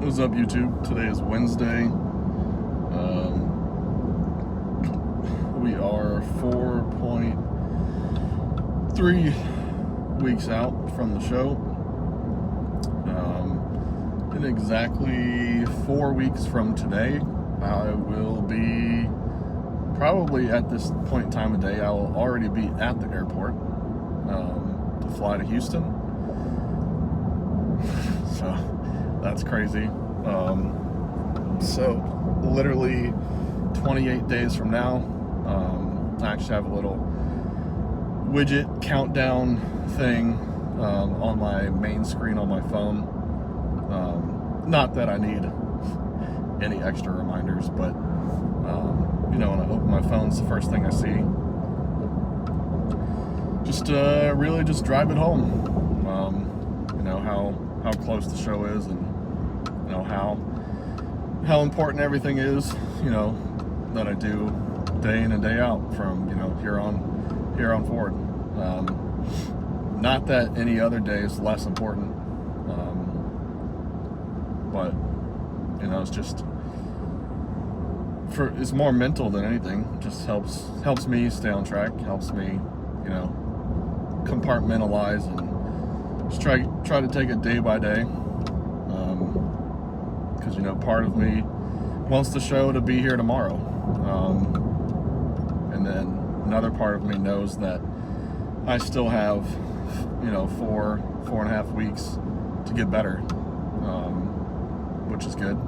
What's up, YouTube? Today is Wednesday. We are 4.3 weeks out from the show. In exactly 4 weeks from today, I will be probably at this point in time of day, I will already be at the airport to fly to Houston. So that's crazy. So literally 28 days from now, I actually have a little widget countdown thing on my main screen on my phone. Not that I need any extra reminders, but when I open my phone, it's the first thing I see. Just really just drive it home. How close the show is, and how important everything is, that I do day in and day out from here on forward. Not that any other day is less important, but it's just it's more mental than anything. Just helps me stay on track, helps me compartmentalize and just try to take it day by day, because part of me wants the show to be here tomorrow, and then another part of me knows that I still have 4.5 weeks to get better, which is good,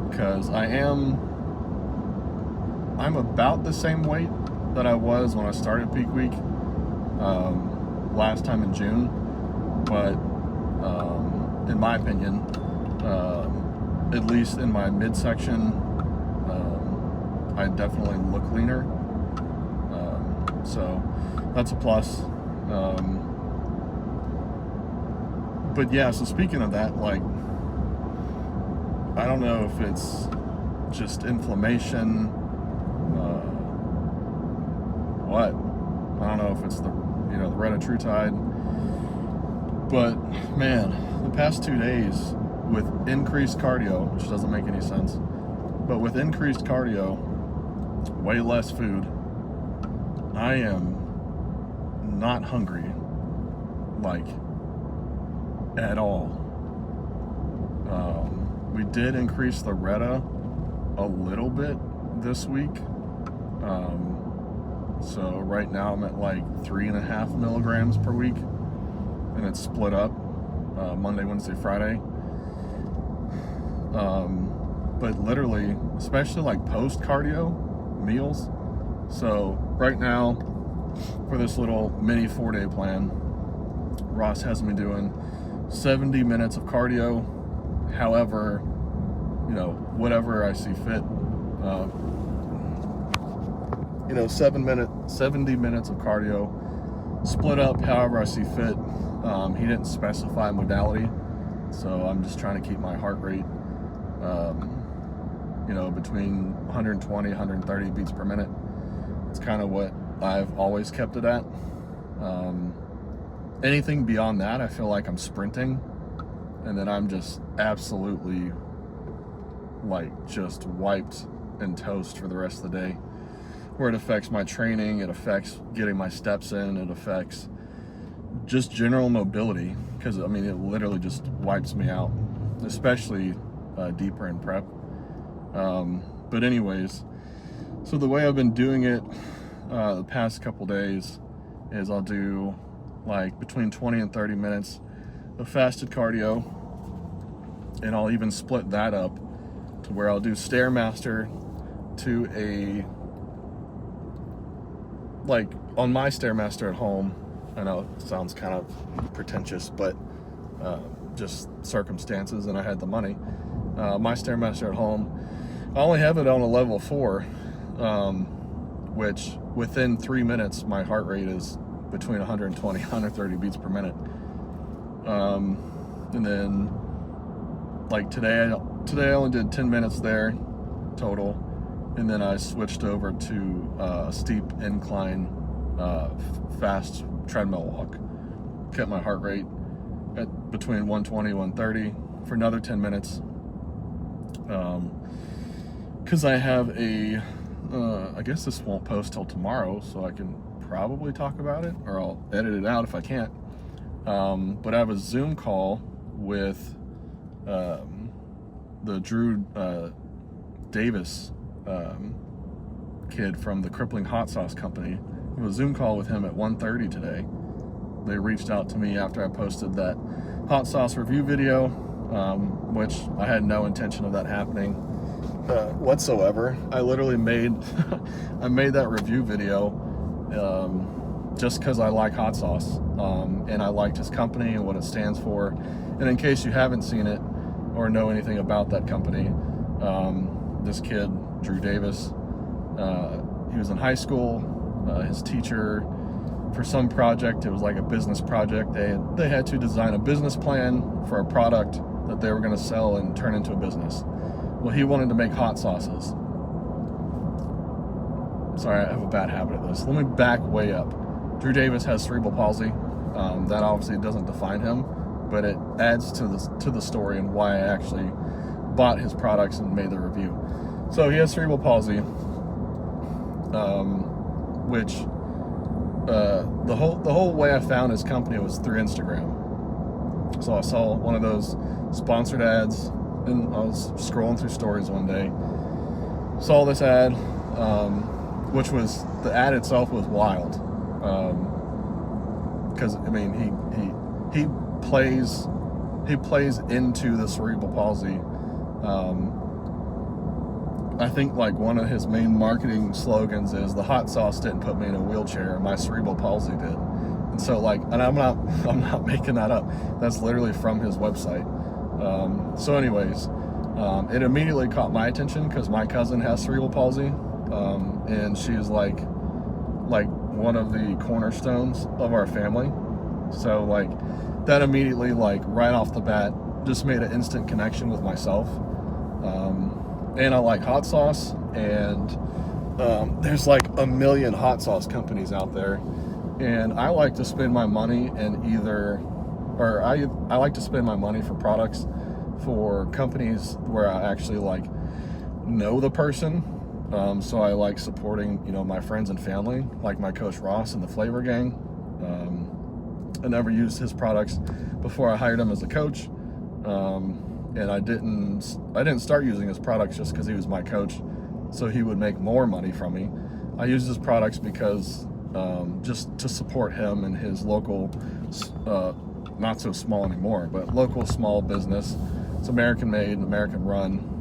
because I'm about the same weight that I was when I started peak week last time in June, but in my opinion, at least in my midsection, I definitely look leaner, so that's a plus. But yeah, so speaking of that, I don't know if it's just inflammation, I don't know if it's the retatrutide, but man, the past 2 days with increased cardio, which doesn't make any sense, but with increased cardio, way less food, I am not hungry, at all. We did increase the Reta a little bit this week. So right now I'm at 3.5 milligrams per week, and it's split up Monday, Wednesday, Friday. But literally, especially post cardio meals. So right now, for this little mini 4-day plan, Ross has me doing 70 minutes of cardio. However, whatever I see fit. 70 minutes of cardio, split up however I see fit. He didn't specify modality, so I'm just trying to keep my heart rate, between 120, 130 beats per minute. It's kind of what I've always kept it at. Anything beyond that, I feel like I'm sprinting, and then I'm just absolutely just wiped and toast for the rest of the day, where it affects my training, it affects getting my steps in, it affects just general mobility, because it literally just wipes me out, especially deeper in prep. But anyways, so the way I've been doing it the past couple days is I'll do between 20 and 30 minutes of fasted cardio, and I'll even split that up to where I'll do Stairmaster to on my Stairmaster at home. I know it sounds kind of pretentious, but just circumstances, and I had the money. My Stairmaster at home, I only have it on a level 4, which within 3 minutes, my heart rate is between 120 and 130 beats per minute. And then today I only did 10 minutes there total, and then I switched over to a steep incline fast treadmill walk. Kept my heart rate at between 120 and 130 for another 10 minutes. Because I have I guess this won't post till tomorrow, so I can probably talk about it, or I'll edit it out if I can't. But I have a Zoom call with the Drew Davis kid from the Crippling Hot Sauce Company. I have a Zoom call with him at 1:30 today. They reached out to me after I posted that hot sauce review video, which I had no intention of that happening whatsoever. I literally made I made that review video just because I like hot sauce, and I liked his company and what it stands for. And in case you haven't seen it or know anything about that company, this kid, Drew Davis, he was in high school. His teacher, for some project, it was like a business project, they had to design a business plan for a product that they were going to sell and turn into a business. Well, he wanted to make hot sauces. Sorry, I have a bad habit of this. Let me back way up. Drew Davis has cerebral palsy. That obviously doesn't define him, but it adds to the story and why I actually bought his products and made the review. So he has cerebral palsy, which the whole way I found his company was through Instagram. So I saw one of those sponsored ads, and I was scrolling through stories one day, saw this ad, which was, the ad itself was wild, because I mean he plays into the cerebral palsy. I think like one of his main marketing slogans is, the hot sauce didn't put me in a wheelchair, my cerebral palsy did. And so like, and I'm not making that up. That's literally from his website. So anyways, it immediately caught my attention because my cousin has cerebral palsy, and she is like one of the cornerstones of our family. So like that immediately, like right off the bat, just made an instant connection with myself. And I like hot sauce, and there's like a million hot sauce companies out there, and I like to spend my money in I like to spend my money for products for companies where I actually like know the person. So I like supporting, my friends and family, like my coach Ross and the Flavor Gang. I never used his products before I hired him as a coach. And I didn't start using his products just because he was my coach, so he would make more money from me. I used his products because just to support him and his local, not so small anymore, but local small business. It's American made, American run,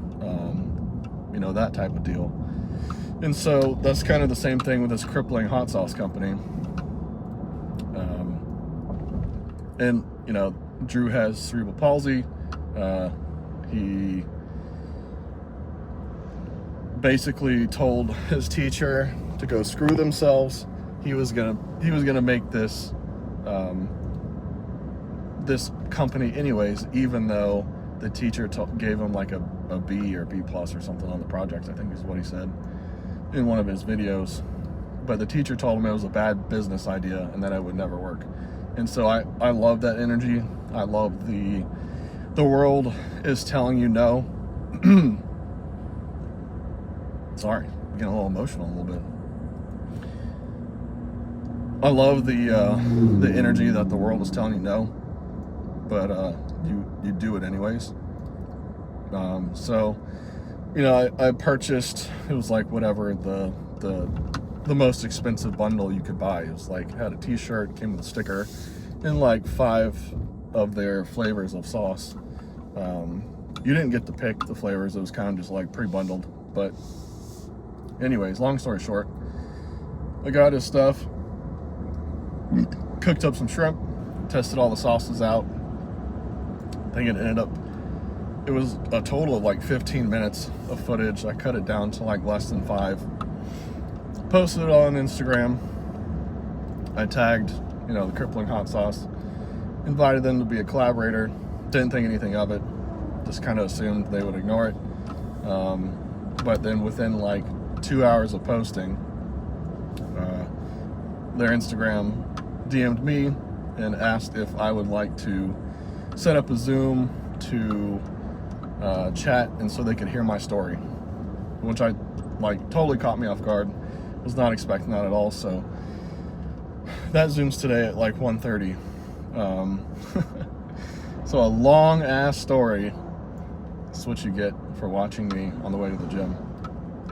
that type of deal. And so that's kind of the same thing with this Crippling Hot Sauce Company. And Drew has cerebral palsy. He basically told his teacher to go screw themselves. He was gonna make this this company anyways, even though the teacher gave him like a B or B plus or something on the project, I think is what he said in one of his videos. But the teacher told him it was a bad business idea and that it would never work. And so I love that energy. I love the world is telling you no. Sorry, I'm getting a little emotional a little bit. I love the energy that the world is telling you no, but you do it anyways. So I purchased, it was like whatever the most expensive bundle you could buy. It was like, had a t-shirt, came with a sticker, and like 5 of their flavors of sauce. You didn't get to pick the flavors, it was kind of just like pre-bundled. But anyways, long story short, I got his stuff, cooked up some shrimp, tested all the sauces out. I think it was a total of like 15 minutes of footage. I cut it down to like less than 5. Posted it on Instagram. I tagged, the Crippling Hot Sauce. Invited them to be a collaborator. Didn't think anything of it. Just kind of assumed they would ignore it. But then within like 2 hours of posting, their Instagram DM'd me and asked if I would like to set up a Zoom to chat, and so they could hear my story, which I like totally caught me off guard. Was not expecting that at all. So that Zoom's today at like 1:30. So a long ass story. That's what you get for watching me on the way to the gym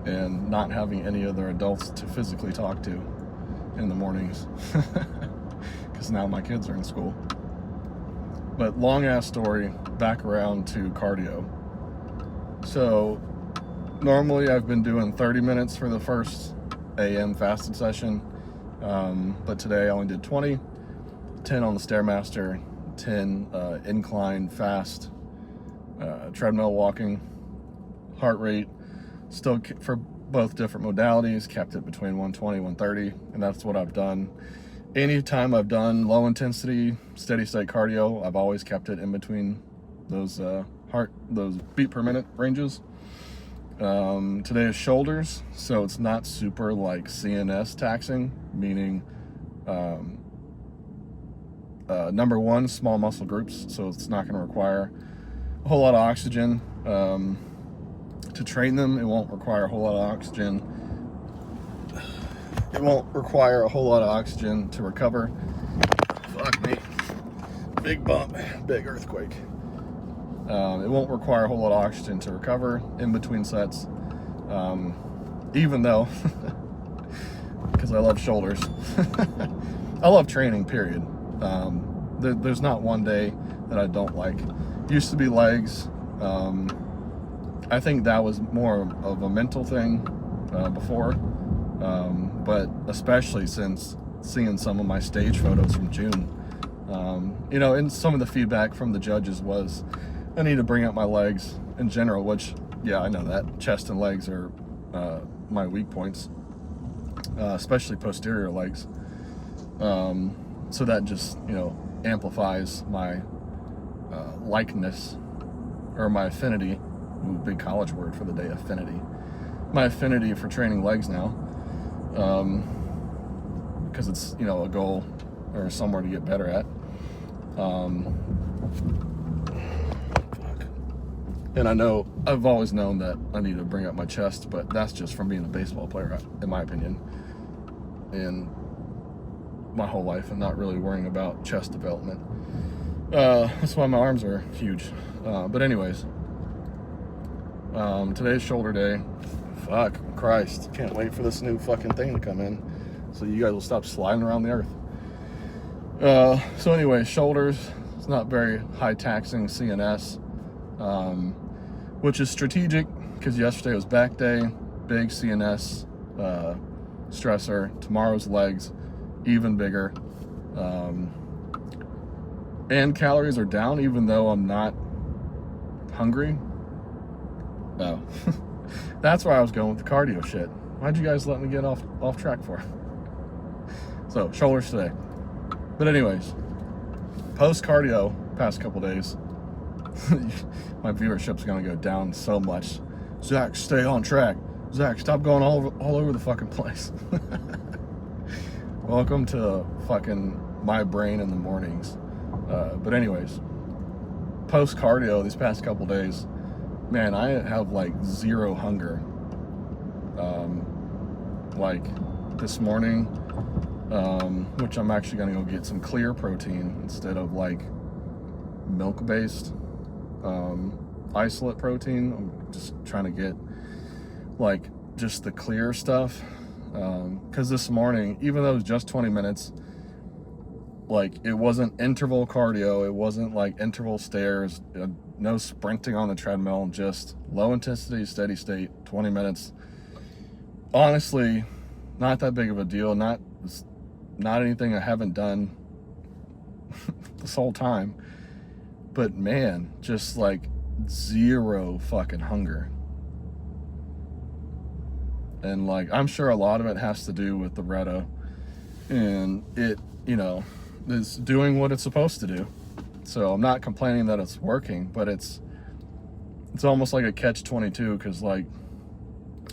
and not having any other adults to physically talk to in the mornings, because now my kids are in school. But long ass story, back around to cardio. So normally I've been doing 30 minutes for the first AM fasted session, but today I only did 20, 10 on the Stairmaster, 10 incline fast, treadmill walking, heart rate, still for both different modalities, kept it between 120, 130, and that's what I've done. Anytime I've done low intensity, steady state cardio, I've always kept it in between those those beat per minute ranges. Today is shoulders, so it's not super like CNS taxing, meaning number one, small muscle groups, so it's not going to require a whole lot of oxygen to train them. It won't require a whole lot of oxygen. It won't require a whole lot of oxygen to recover. Fuck me. Big bump, big earthquake. It won't require a whole lot of oxygen to recover in between sets, even though, because I love shoulders. I love training, period. There's not one day that I don't like. Used to be legs. I think that was more of a mental thing before, but especially since seeing some of my stage photos from June. You know, and some of the feedback from the judges was I need to bring up my legs in general, which, yeah, I know that. Chest and legs are my weak points, especially posterior legs. So that just, you know, amplifies my likeness, or my affinity. Ooh, big college word for the day, affinity. My affinity for training legs now, because it's, you know, a goal or somewhere to get better at. And I know, I've always known that I need to bring up my chest, but that's just from being a baseball player, in my opinion, and my whole life, and not really worrying about chest development. That's why my arms are huge. But anyways, today's shoulder day. Fuck Christ, can't wait for this new fucking thing to come in so you guys will stop sliding around the earth. So anyway, shoulders, it's not very high taxing CNS, which is strategic because yesterday was back day, big CNS stressor. Tomorrow's legs, even bigger. And calories are down even though I'm not hungry. No. That's where I was going with the cardio shit. Why'd you guys let me get off track for? So, shoulders today. But anyways, post cardio, past couple days, my viewership's gonna go down so much. Zach, stay on track. Zach, stop going all over the fucking place. Welcome to fucking my brain in the mornings. But anyways, post cardio these past couple days, man, I have like zero hunger. Like this morning, which I'm actually gonna go get some clear protein instead of like milk-based isolate protein. I'm just trying to get like just the clear stuff, because this morning, even though it was just 20 minutes, like it wasn't interval cardio, it wasn't like interval stairs, no sprinting on the treadmill, just low intensity, steady state, 20 minutes. Honestly, not that big of a deal, not anything I haven't done this whole time, but man, just like zero fucking hunger. And like, I'm sure a lot of it has to do with the Retta, and it, you know, is doing what it's supposed to do. So I'm not complaining that it's working, but it's almost like a catch-22, because like,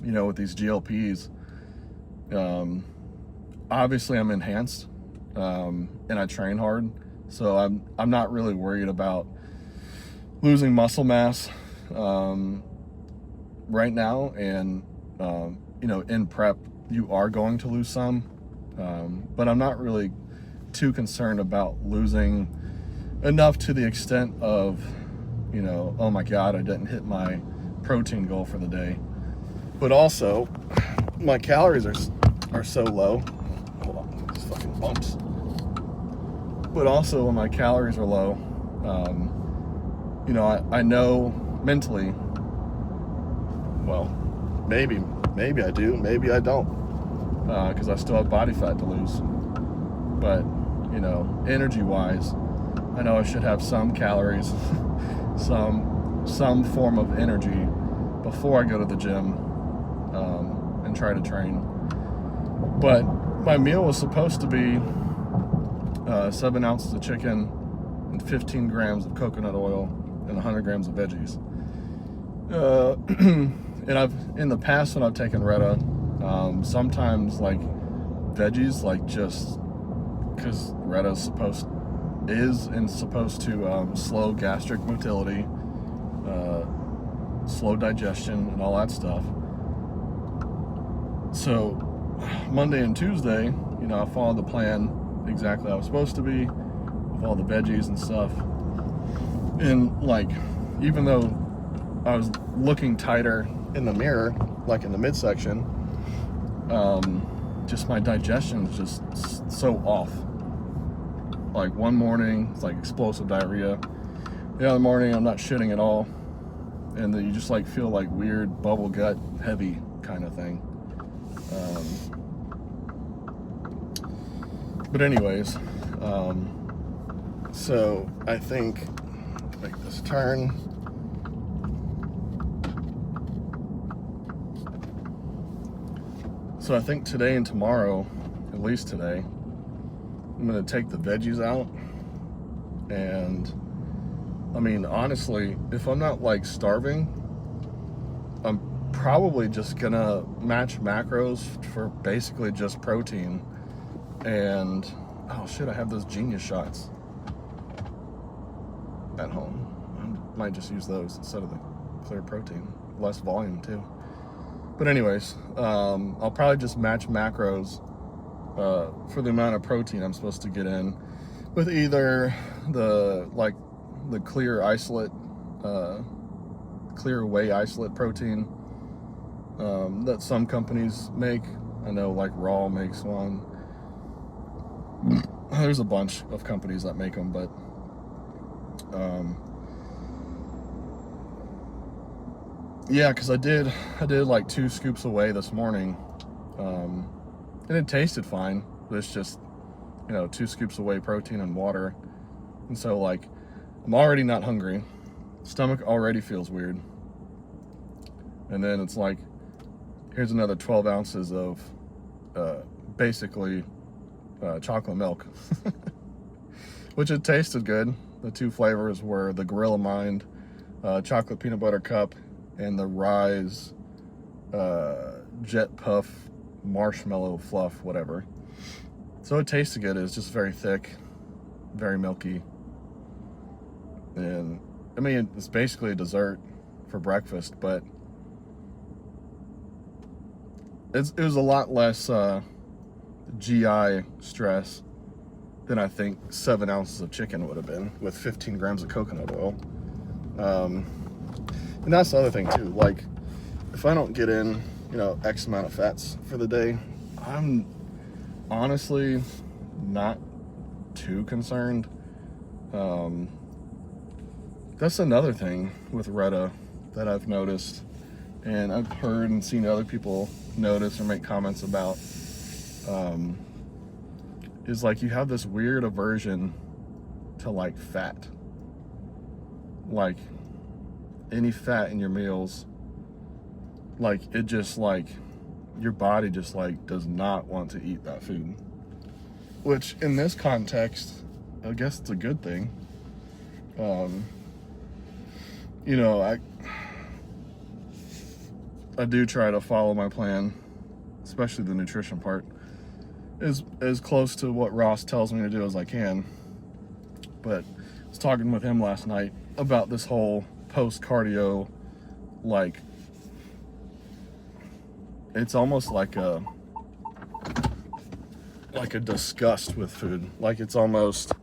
you know, with these GLPs, obviously I'm enhanced, and I train hard, so I'm not really worried about losing muscle mass right now, and you know, in prep you are going to lose some, but I'm not really too concerned about losing enough to the extent of, you know, oh my god, I didn't hit my protein goal for the day. But also my calories are so low. Hold on, these fucking bumps. But also when my calories are low, you know, I know mentally, well, maybe I do, maybe I don't, because I still have body fat to lose. But, you know, energy-wise, I know I should have some calories, some form of energy before I go to the gym and try to train. But my meal was supposed to be 7 ounces of chicken and 15 grams of coconut oil and 100 grams of veggies. And in the past when I've taken Retta, sometimes like veggies, like just because Retta is supposed to slow gastric motility, slow digestion, and all that stuff. So Monday and Tuesday, you know, I followed the plan exactly how I was supposed to be with all the veggies and stuff. And like, even though I was looking tighter in the mirror, like in the midsection, just my digestion is just so off. Like one morning it's like explosive diarrhea, the other morning I'm not shitting at all, and then you just like feel like weird bubble gut heavy kind of thing. But anyways, so I think, make this turn. So I think today and tomorrow, at least today, I'm gonna take the veggies out. And I mean, honestly, if I'm not like starving, I'm probably just gonna match macros for basically just protein. And oh shit, I have those Genius shots at home. I might just use those instead of the clear protein. Less volume too. But anyways, I'll probably just match macros for the amount of protein I'm supposed to get in, with either the clear isolate, clear whey isolate protein that some companies make. I know like Raw makes one. There's a bunch of companies that make them, but yeah, because I did like 2 scoops of whey this morning, and it tasted fine, but it's just, you know, 2 scoops of whey protein and water. And so like, I'm already not hungry, stomach already feels weird, and then it's like, here's another 12 ounces of basically chocolate milk, which it tasted good. The 2 flavors were the Gorilla Mind chocolate peanut butter cup and the Rise Jet Puff marshmallow fluff, whatever. So it tasted good. It was just very thick, very milky, and I mean, it's basically a dessert for breakfast, but it was a lot less GI stress than I think 7 ounces of chicken would have been with 15 grams of coconut oil. And that's the other thing too, like if I don't get in, you know, X amount of fats for the day, I'm honestly not too concerned. That's another thing with Retta that I've noticed, and I've heard and seen other people notice or make comments about, is like you have this weird aversion to like fat. Like any fat in your meals, like it just like your body just like does not want to eat that food, which in this context I guess it's a good thing. You know, I do try to follow my plan, especially the nutrition part, as close to what Ross tells me to do as I can. But I was talking with him last night about this whole post-cardio, like, it's almost like a disgust with food. Like, it's almost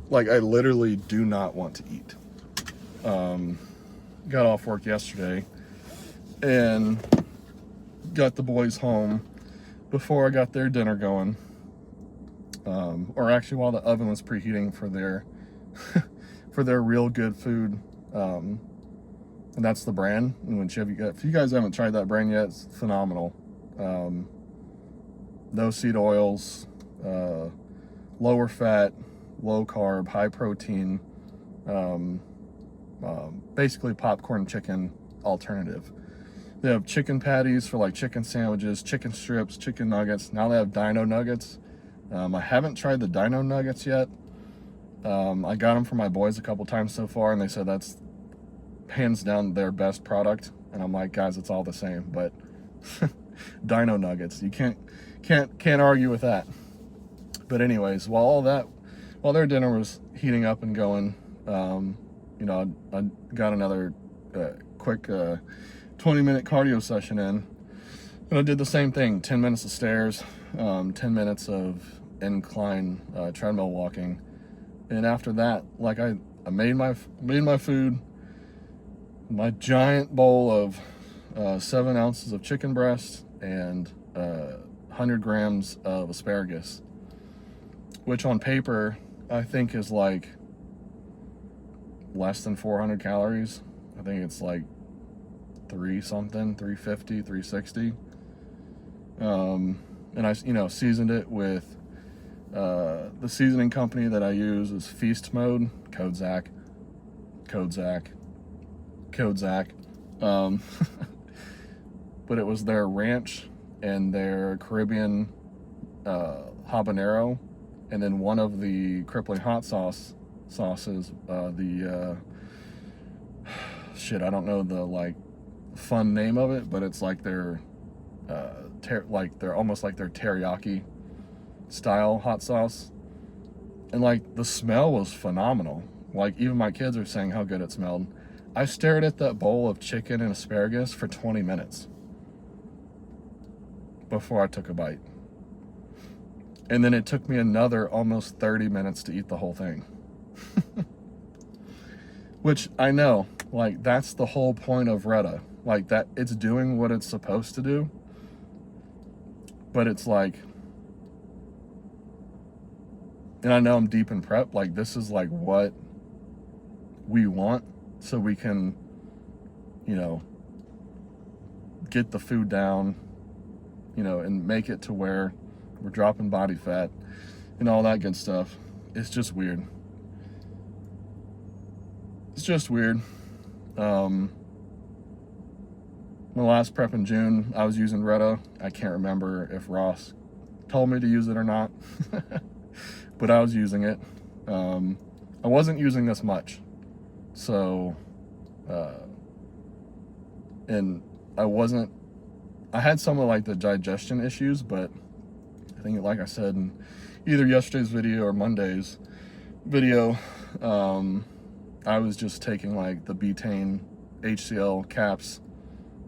like I literally do not want to eat. Got off work yesterday and got the boys home before I got their dinner going. Or actually while the oven was preheating for their for their real good food. And that's the brand. And if you guys haven't tried that brand yet, it's phenomenal. No seed oils, lower fat, low carb, high protein, basically popcorn chicken alternative. They have chicken patties for like chicken sandwiches, chicken strips, chicken nuggets. Now they have dino nuggets. I haven't tried the dino nuggets yet. I got them for my boys a couple times so far, and they said that's hands down their best product. And I'm like, guys, it's all the same, but dino nuggets, you can't argue with that. But anyways, while their dinner was heating up and going, you know, I got another quick 20-minute cardio session in, and I did the same thing: 10 minutes of stairs, 10 minutes of incline treadmill walking, and after that, like I made my food, my giant bowl of 7 ounces of chicken breast and 100 grams of asparagus, which on paper I think is like less than 400 calories. I think it's like 350, 360. And I, you know, seasoned it with the seasoning company that I use is Feast Mode, code Zach. But it was their ranch and their Caribbean habanero, and then one of the crippling hot sauces, shit, I don't know the like fun name of it, but it's like their they're almost like their teriyaki style hot sauce, and like the smell was phenomenal. Like even my kids are saying how good it smelled. I stared at that bowl of chicken and asparagus for 20 minutes before I took a bite, and then it took me another almost 30 minutes to eat the whole thing. Which I know, like, that's the whole point of Retta. Like, that it's doing what it's supposed to do, but it's like, and I know I'm deep in prep, like this is like what we want so we can, you know, get the food down, you know, and make it to where we're dropping body fat and all that good stuff. It's just weird. It's just weird. My last prep in June, I was using Retta. I can't remember if Ross told me to use it or not, but I was using it. I wasn't using this much, so, and I had some of like the digestion issues, but I think, like I said in either yesterday's video or Monday's video, I was just taking like the betaine HCl caps,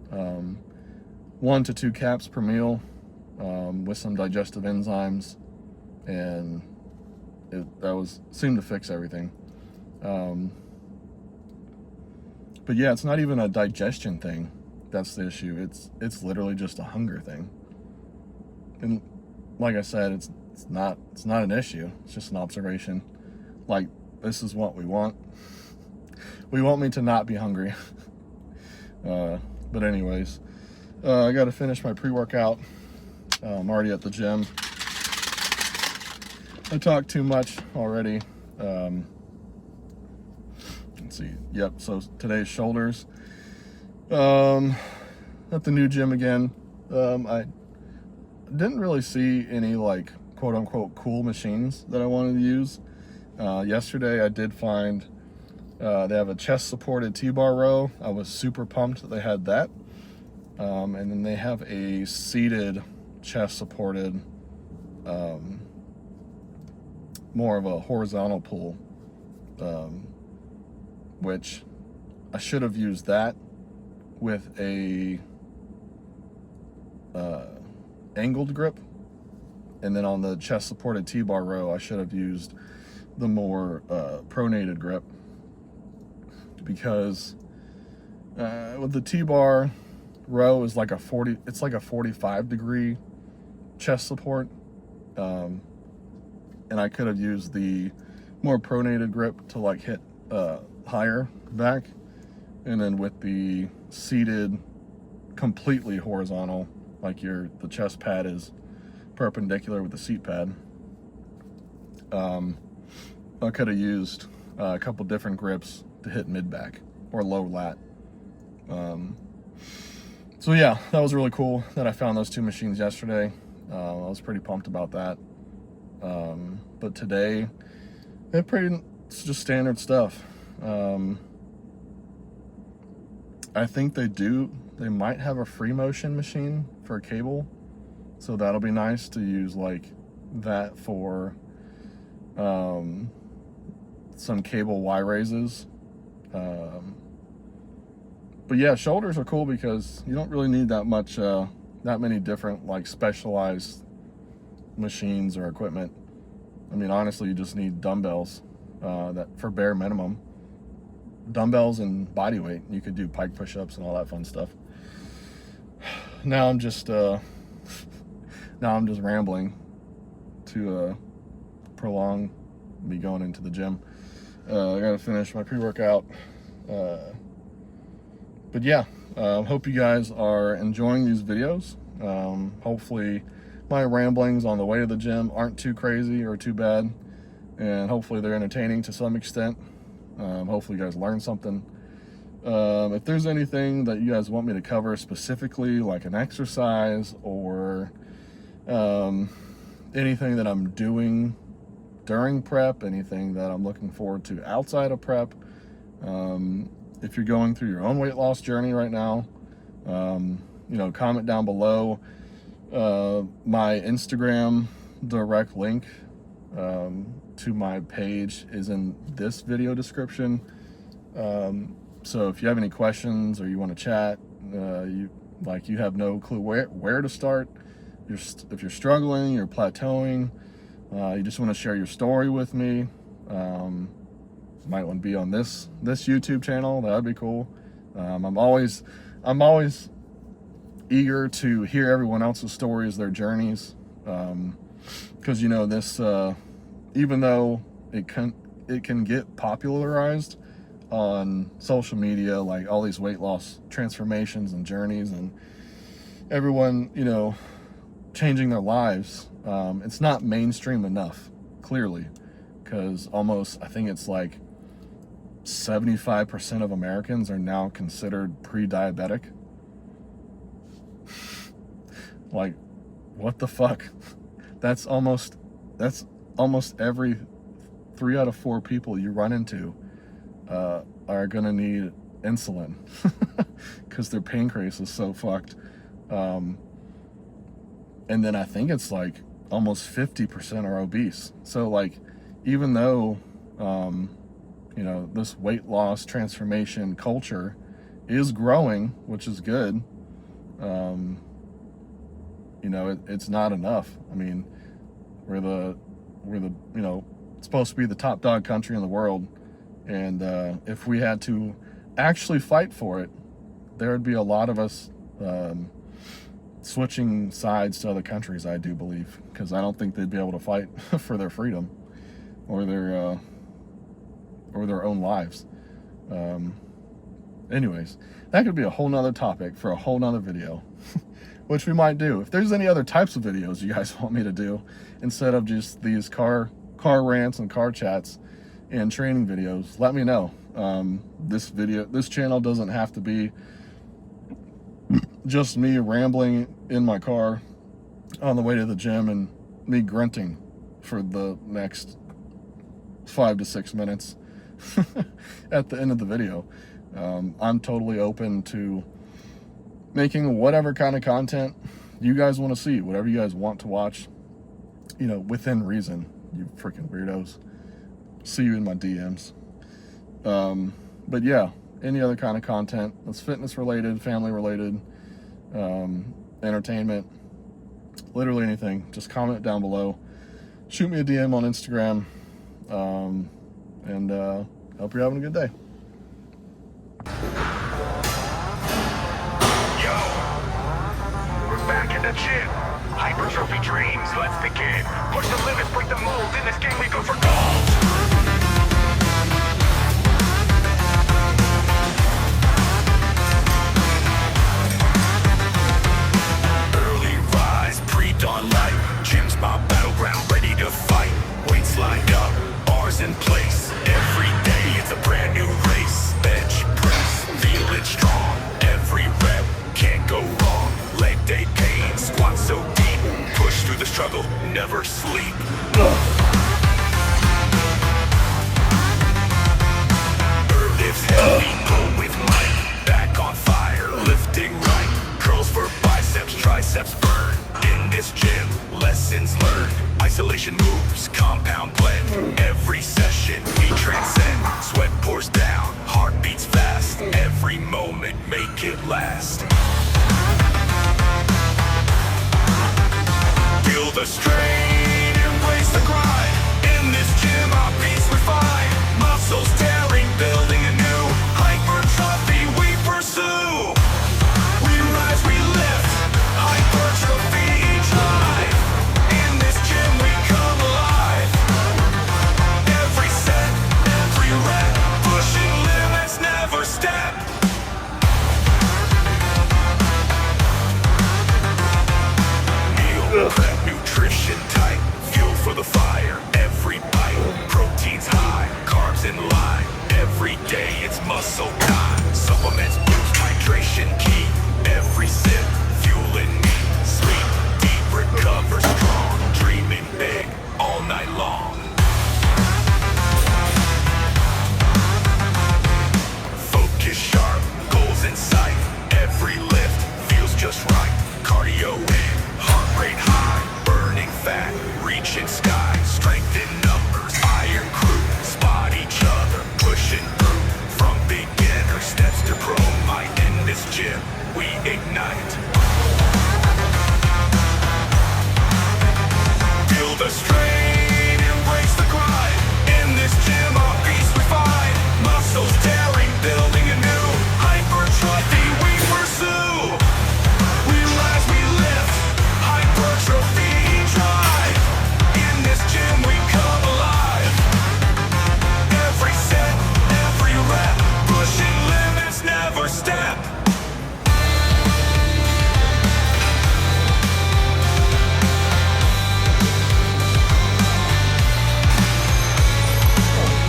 1 to 2 caps per meal, with some digestive enzymes, and that seemed to fix everything. But yeah, it's not even a digestion thing that's the issue. It's literally just a hunger thing. And like I said, it's not an issue. It's just an observation. Like, this is what we want. We want me to not be hungry. But anyways, I got to finish my pre-workout. I'm already at the gym. I talked too much already. Let's see. Yep. So today's shoulders. At the new gym again. I didn't really see any like quote unquote cool machines that I wanted to use. Yesterday I did find they have a chest supported T-bar row. I was super pumped that they had that. And then they have a seated chest supported, more of a horizontal pull, which I should have used that with a angled grip. And then on the chest supported T-bar row, I should have used the more pronated grip, because with the T-bar row is like it's like a 45 degree chest support. And I could have used the more pronated grip to like hit higher back. And then with the seated completely horizontal, like the chest pad is perpendicular with the seat pad, I could have used a couple different grips to hit mid back or low lat. So yeah, that was really cool that I found those two machines yesterday. I was pretty pumped about that. But today, it's just standard stuff. I think they might have a free motion machine for a cable. So that'll be nice to use like that for some cable Y raises. But yeah, shoulders are cool because you don't really need that many different like specialized machines or equipment. I mean, honestly, you just need dumbbells that for bare minimum. Dumbbells and body weight. You could do pike push-ups and all that fun stuff. Now I'm just rambling to prolong me going into the gym. I gotta finish my pre-workout. But yeah, hope you guys are enjoying these videos. Hopefully my ramblings on the way to the gym aren't too crazy or too bad, and hopefully they're entertaining to some extent. Hopefully you guys learned something. If there's anything that you guys want me to cover specifically, like an exercise or anything that I'm doing during prep, anything that I'm looking forward to outside of prep, if you're going through your own weight loss journey right now, comment down below. My Instagram direct link to my page is in this video description. So if you have any questions or you want to chat, you have no clue where to start, if you're struggling, you're plateauing, you just want to share your story with me, might want to be on this YouTube channel, that would be cool. I'm always eager to hear everyone else's stories, their journeys, because this even though it can get popularized on social media, like all these weight loss transformations and journeys and everyone changing their lives, it's not mainstream enough, clearly, because I think it's like 75% of Americans are now considered pre-diabetic. Like, what the fuck? That's almost every 3 out of 4 people you run into are gonna need insulin because their pancreas is so fucked. And then I think it's like almost 50% are obese. So like, even though this weight loss transformation culture is growing, which is good, it's not enough. I mean, we're supposed to be the top dog country in the world, and if we had to actually fight for it, there would be a lot of us switching sides to other countries, I do believe, because I don't think they'd be able to fight for their freedom or their own lives. Anyways, that could be a whole nother topic for a whole nother video, which we might do. If there's any other types of videos you guys want me to do instead of just these car rants and car chats and training videos, let me know. This channel doesn't have to be just me rambling in my car on the way to the gym and me grunting for the next 5 to 6 minutes at the end of the video. I'm totally open to making whatever kind of content you guys want to see, whatever you guys want to watch, within reason, you freaking weirdos. See you in my DMs. But yeah, any other kind of content that's fitness related, family related, entertainment, literally anything, just comment down below. Shoot me a DM on Instagram, and hope you're having a good day. Yo, we're back in the gym. Hypertrophy dreams, let's begin. Push the limits, break the mold. In this game we go for gold. Early rise, pre-dawn light. Gym's my battleground, ready to fight. Weights lined up, bars in place. Every day it's a brand new race. Bench press, feeling strong. Every rep, can't go wrong. Leg day pain, squat so deep. Push through the struggle, never sleep. Lifts heavy, go with might. Back on fire, lifting right. Curls for biceps, triceps burn. In this gym, lessons learned. Isolation moves, compound blend. Every session we transcend. Sweat pours down, heart beats fast. Every moment, make it last. Feel the strain, embrace the grind. In this gym, our beats refine. Muscles tearing, building anew. Hypertrophy we pursue. We rise, we lift. Hypertrophy each line. In this gym we come alive. Every set, every rep. Pushing limits, never step. Meal prep, nutrition tight. Fuel for the fire, every bite. Protein's high, carbs in line. Every day it's muscle time. Supplements boost hydration key. Every sip, fueling me. Sleep deep, recover strong. Dreaming big, all night long. Focus sharp, goals in sight. Every lift feels just right. Cardio in, heart rate high. Burning fat, reaching sky. Strength in numbers, iron crew. Spot each other, pushing through. From beginner steps to pro might. In this gym, we ignite. Feel the strain, embrace the grind. In this gym, our beats refine. Muscles tearing, building anew. Hypertrophy we pursue. We rise, we lift. Hypertrophy drive. In this gym we come alive. Every set, every rep. Pushing limits, never step.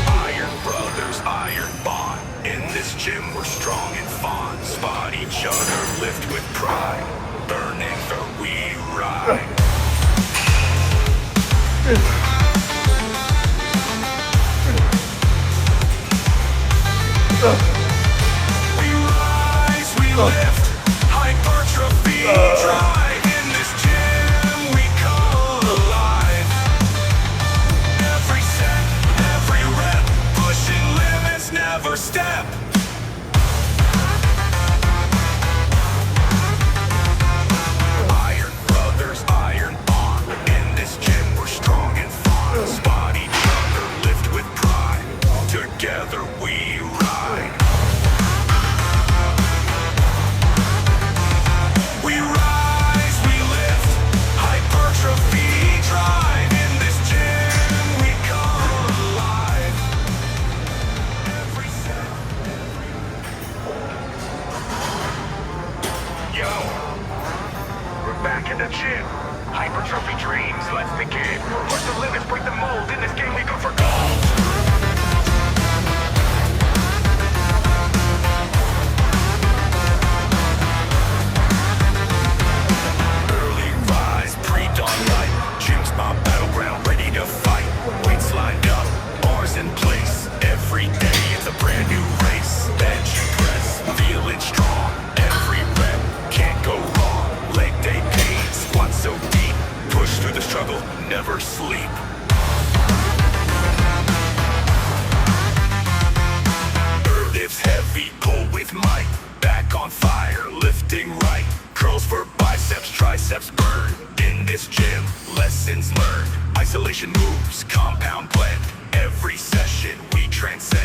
Iron brothers, iron bond. In this gym we're strong and fond. Spot each other, lift with pride. Burning the we ride. We rise, we lift. Hypertrophy drive. In this gym we come alive. Every set, every rep. Pushing limits, never step. Iron brothers, iron bond. In this gym we're strong and fond. Spot each other, lift with pride. Together we ride. We rise. pull with might, back on fire, lifting right, curls for biceps, triceps burn. In this gym, lessons learned, isolation moves, compound blend. Every session we transcend.